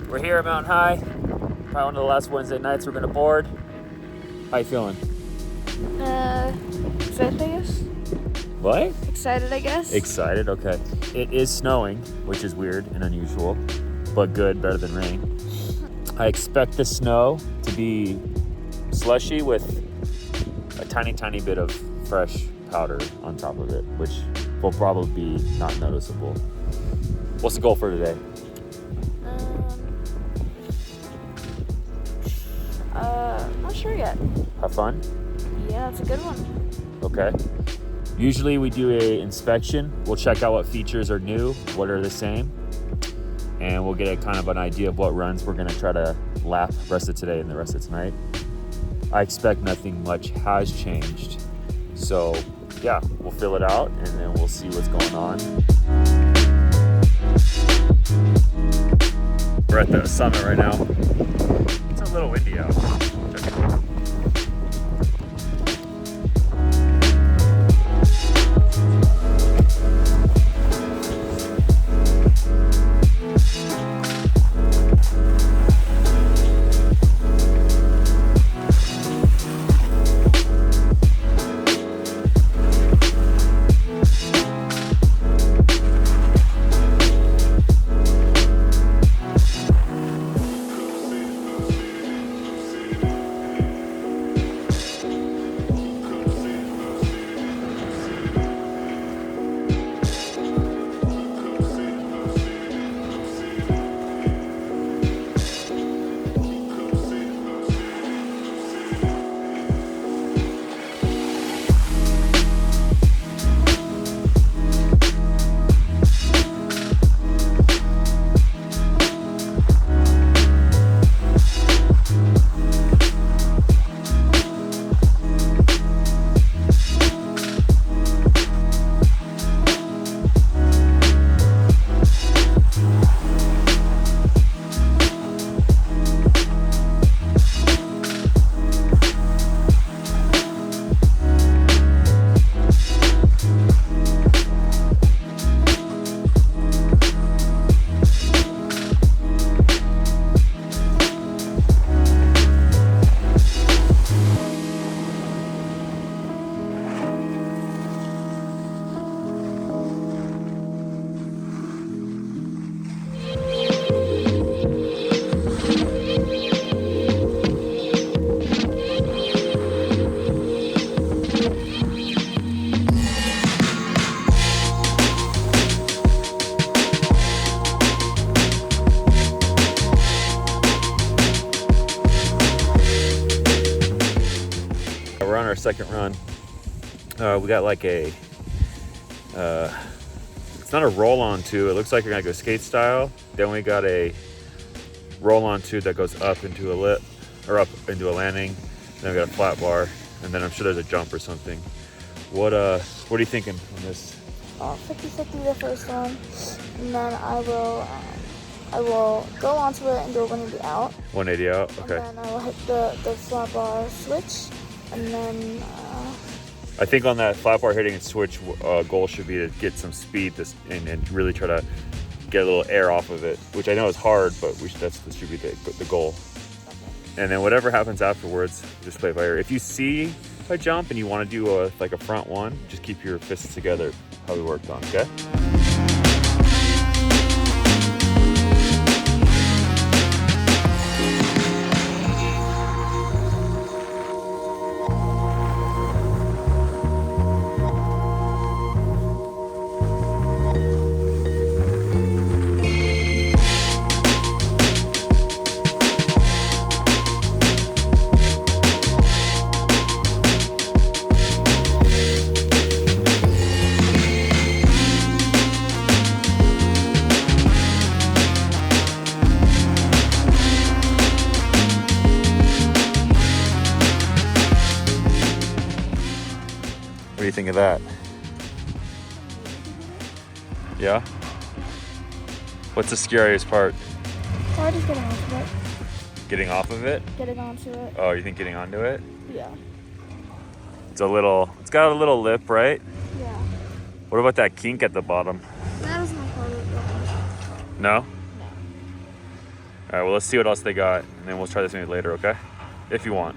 We're here at Mountain High. Probably one of the last Wednesday nights we're gonna board. How you feeling? Excited, I guess. What? Excited, I guess. Excited, okay. It is snowing, which is weird and unusual, but good, better than rain. I expect the snow to be slushy with a tiny bit of fresh powder on top of it, which will probably be not noticeable. What's the goal for today? Not sure yet. Have fun? Yeah, that's a good one. Okay. Usually we do a inspection. We'll check out what features are new, what are the same, and we'll get a kind of an idea of what runs we're gonna try to lap the rest of today and the rest of tonight. I expect nothing much has changed. So yeah, we'll fill it out and then we'll see what's going on. We're at the summit right now. It's a little windy out. Check it out. We're on our second run. We got like a, it's not a roll-on tube. It looks like you're gonna go skate style. Then we got a roll-on tube that goes up into a lip, or up into a landing. Then we got a flat bar, and then I'm sure there's a jump or something. What are you thinking on this? 50-50 the first one, and then I will go onto it and do a 180 out. 180 out, okay. And then I will hit the flat bar switch, and then I think on that flat bar hitting and switch, goal should be to get some speed and really try to get a little air off of it, which I know is hard, but that should be the goal. Okay. And then whatever happens afterwards, just play it by ear. If you see a jump and you want to do like a front one, just keep your fists together how we worked on, okay? What do you think of that? Yeah? What's the scariest part? or just getting onto it. Getting off of it? Getting onto it. Oh, you think getting onto it? Yeah. It's got a little lip, right? Yeah. What about that kink at the bottom? That was my part of it. No? No. All right, well, let's see what else they got, and then we'll try this maybe later, okay? If you want.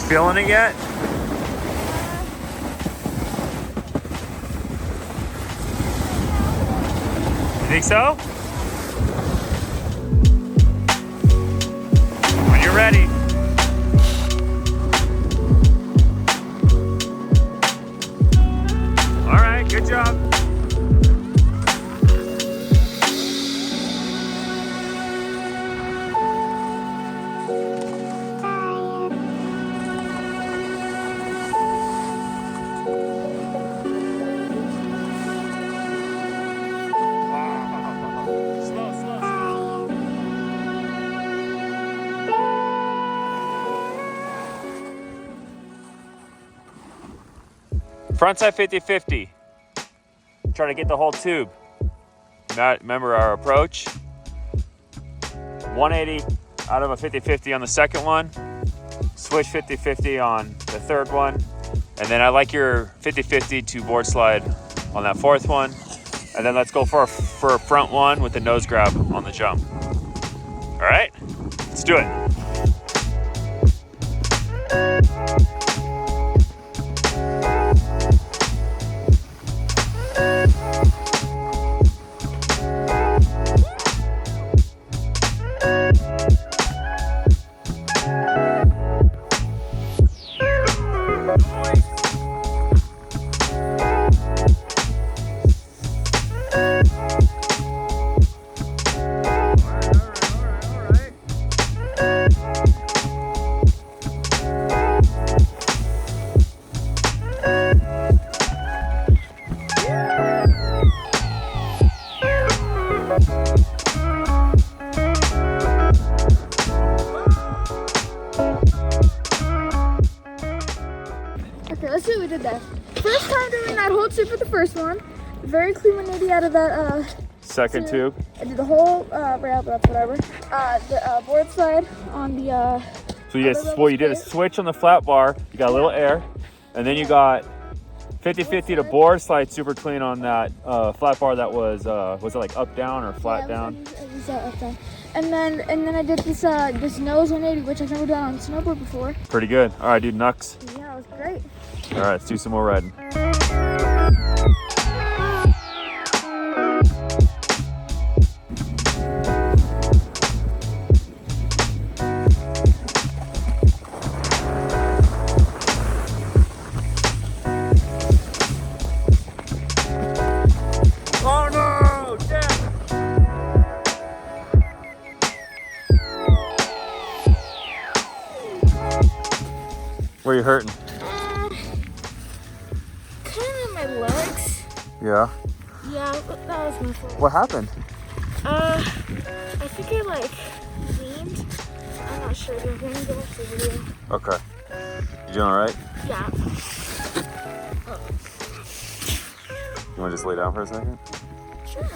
Feeling it yet? You think so? When you're ready. All right, good job. Frontside 50-50. Try to get the whole tube. Remember our approach. 180 out of a 50-50 on the second one. Switch 50-50 on the third one. And then I like your 50-50 to board slide on that fourth one. And then let's go for a front one with the nose grab on the jump. All right, let's do it. Okay, let's see what we did there. First time doing that whole tube with the first one. Very clean 180 out of that Second tube. I did the whole rail, but that's whatever. The board slide on the So you did a switch on the flat bar, you got a little air, and then you got 50-50 to board slide super clean on that flat bar that was it like up down or flat down? It was up down. And then I did this nose 180, which I've never done on snowboard before. Pretty good. All right, dude, Nux. Yeah, it was great. All right, let's do some more riding. Oh no! Damn! Where are you hurting? Kind of my legs. Yeah. Yeah, that was my fault. What happened? I think I like leaned. I'm not sure. They're going to go off the video. Okay. You doing all right? Yeah. You want to just lay down for a second? Sure.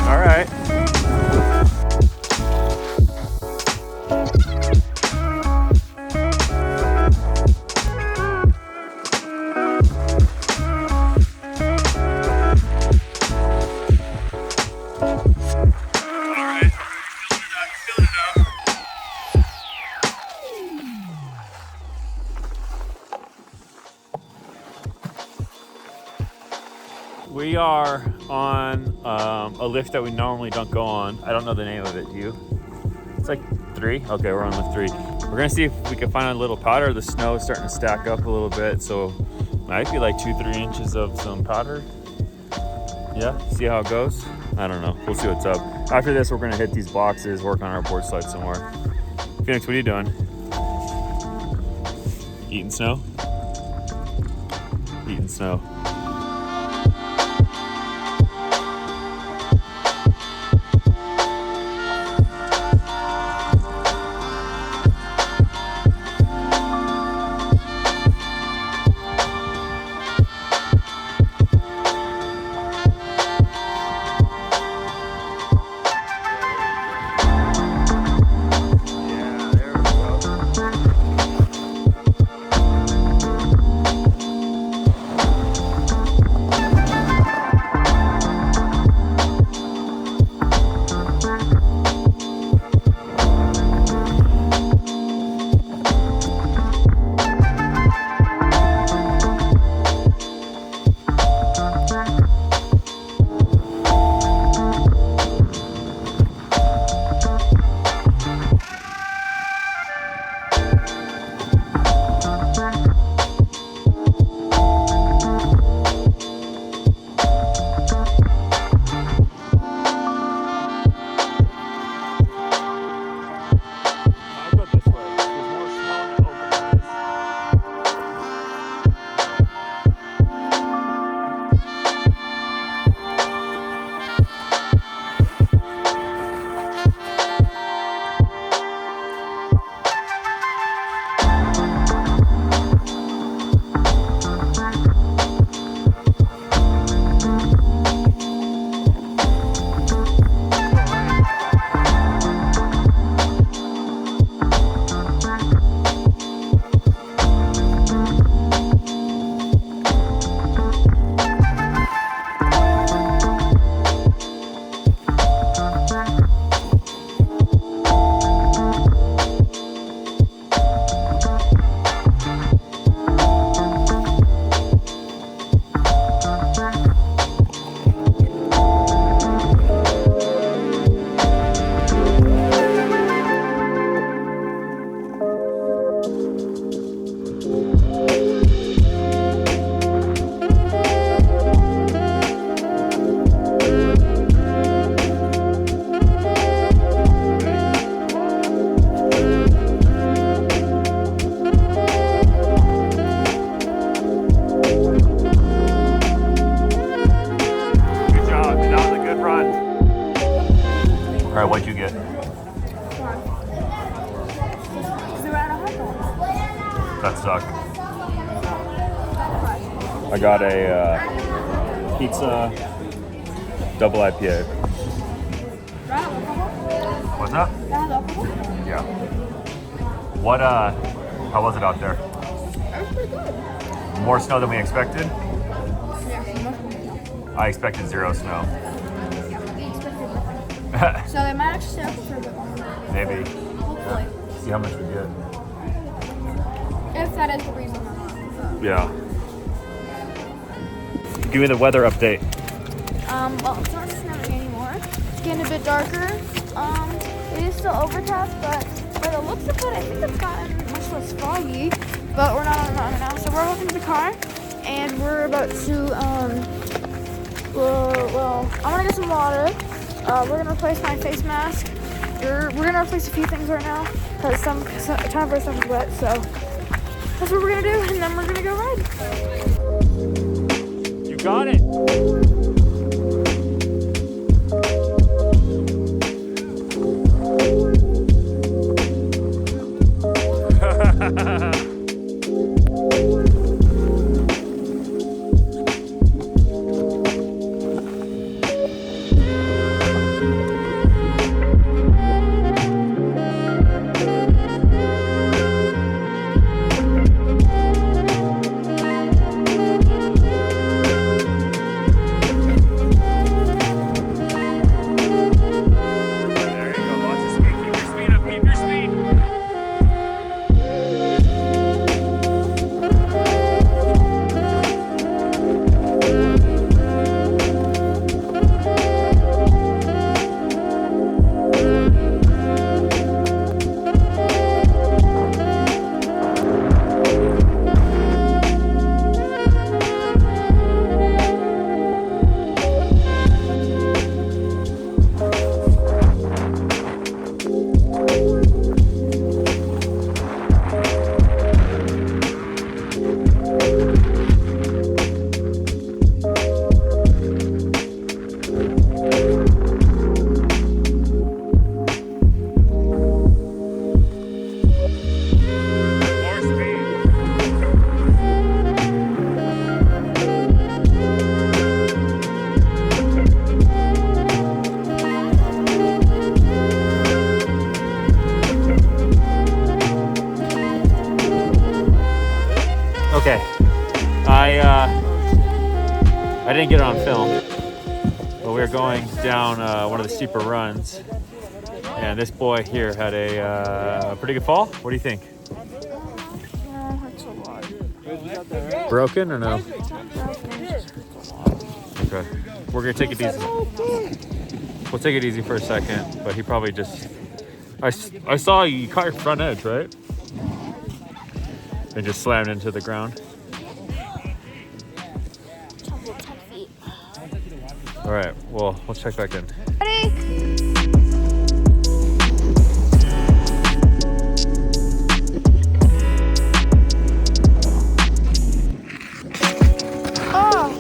All right. We are on a lift that we normally don't go on. I don't know the name of it. You? It's like 3. Okay, we're on lift 3. We're gonna see if we can find a little powder. The snow is starting to stack up a little bit, so might be like 2-3 inches of some powder. Yeah, see how it goes. I don't know. We'll see what's up. After this, we're gonna hit these boxes, work on our board slide some more. Phoenix, what are you doing? Eating snow? Eating snow. All right, what'd you get? That sucked. I got a pizza double IPA. What's up? Yeah. What, how was it out there? It was pretty good. More snow than we expected? Yeah, I expected 0 snow. we expected nothing. So they might actually stay open for a bit longer. Maybe. Hopefully. See how much we get. If that is the reason I'm not. Yeah. Give me the weather update. Well, it's not snowing anymore. It's getting a bit darker. It is still overcast, but by the looks of it, I think it's gotten much less foggy. But we're not on the mountain now, so we're walking to the car, and we're about to, well, I want to get some water. We're gonna replace my face mask. We're gonna replace a few things right now, because a ton of our stuff is wet, so that's what we're gonna do, and then we're gonna go ride. You got it. Okay, I didn't get it on film, but we were going down one of the steeper runs, and this boy here had a pretty good fall. What do you think? No, it's a lot. Broken or no? It's not broken, it's just a lot. Okay, we're gonna take it easy. We'll take it easy for a second, but he probably just, I saw you caught your front edge, right? And just slammed into the ground. 10 feet. All right, well, let's check back in. Ready? Oh!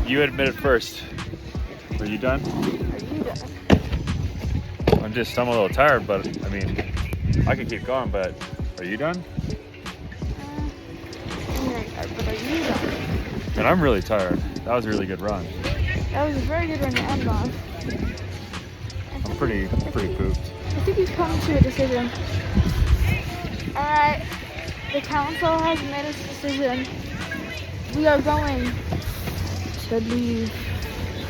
You admitted first. Are you done? Are you done? I'm a little tired, but I mean, I could keep going, but are you done? But are you done? And I'm really tired. That was a really good run. That was a very good run to end on. I'm pretty pooped. I think we've come to a decision. Alright, the council has made its decision. We are going to leave.